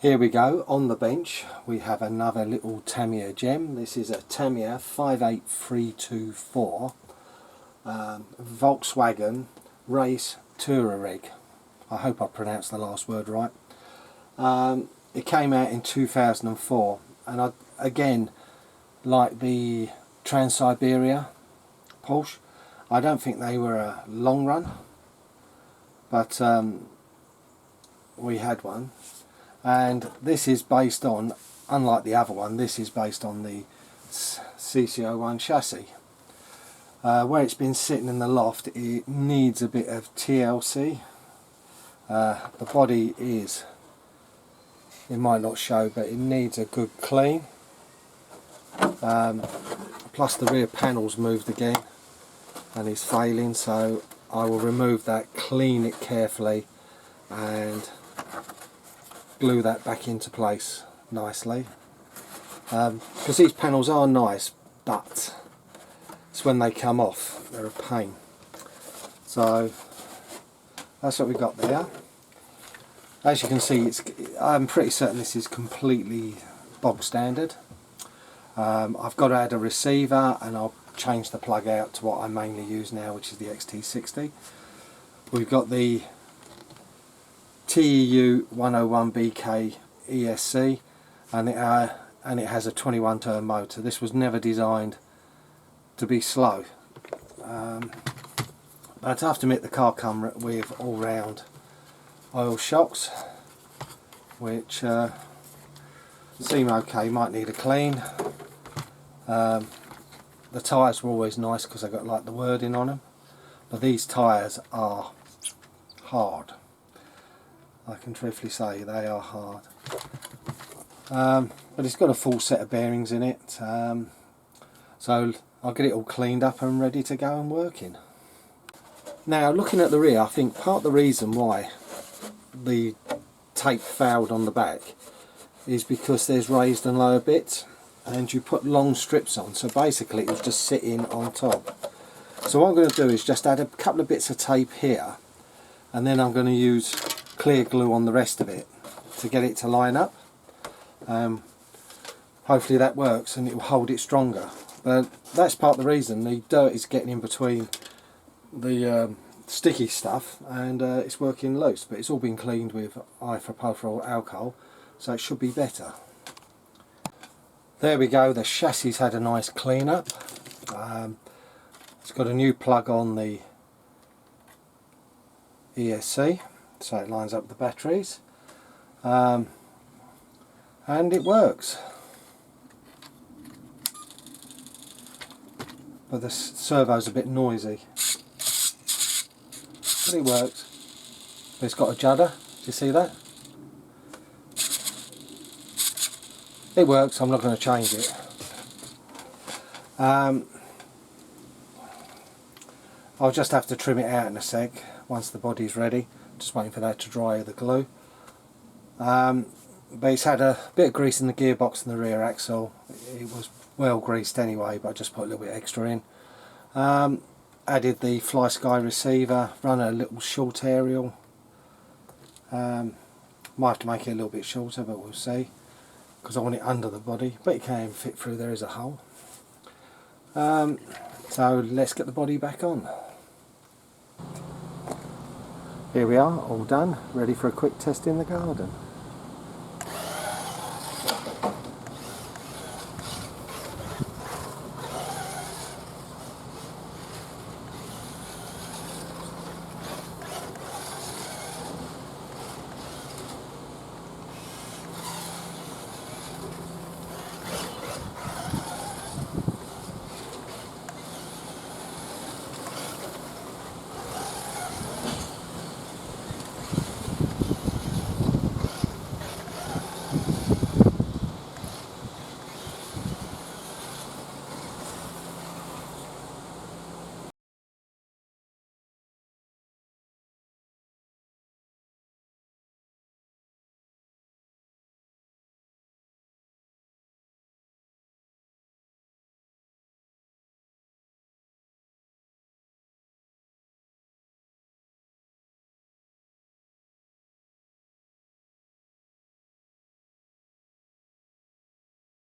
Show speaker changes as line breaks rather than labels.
Here we go, on the bench we have another little Tamiya gem. This is a Tamiya 58324 Volkswagen race Touareg. I hope I pronounced the last word right. It came out in 2004, and again, like the Trans-Siberia Porsche, I don't think they were a long run, but we had one. And this is based on, unlike the other one, this is based on the CC-01 chassis. Where it's been sitting in the loft, it needs a bit of TLC. The body is, it might not show, but it needs a good clean. Plus the rear panel's moved again and is failing, so I will remove that, clean it carefully and glue that back into place nicely, because these panels are nice, but it's when they come off they're a pain. So that's what we got there. As you can see, I'm pretty certain this is completely bog standard. I've got to add a receiver, and I'll change the plug out to what I mainly use now, which is the XT60. We've got the TEU 101BK ESC, and it has a 21 turn motor. This was never designed to be slow, but I have to admit the car come with all round oil shocks, which seem okay, might need a clean. The tyres were always nice because I got like the wording on them, but these tyres are hard. I can truthfully say they are hard. But it's got a full set of bearings in it, so I'll get it all cleaned up and ready to go and working. Now, looking at the rear, I think part of the reason why the tape failed on the back is because there's raised and lower bits, and you put long strips on, so basically it was just sitting on top. So what I'm going to do is just add a couple of bits of tape here, and then I'm going to use clear glue on the rest of it to get it to line up. Hopefully that works and it will hold it stronger, but that's part of the reason. The dirt is getting in between the sticky stuff, and it's working loose, but it's all been cleaned with isopropyl alcohol, so it should be better. There we go, the chassis had a nice clean up. It's got a new plug on the ESC, so it lines up the batteries, and it works. But the servo's a bit noisy, but it works. But it's got a judder, do you see that? It works, I'm not going to change it. I'll just have to trim it out in a sec once the body's ready. Just waiting for that to dry, the glue. But it's had a bit of grease in the gearbox and the rear axle. It was well greased anyway, but I just put a little bit extra in. Added the Fly Sky receiver, run a little short aerial. Might have to make it a little bit shorter, but we'll see, because I want it under the body, but it can fit through, there is a hole. So let's get the body back on. Here we are, all done, ready for a quick test in the garden.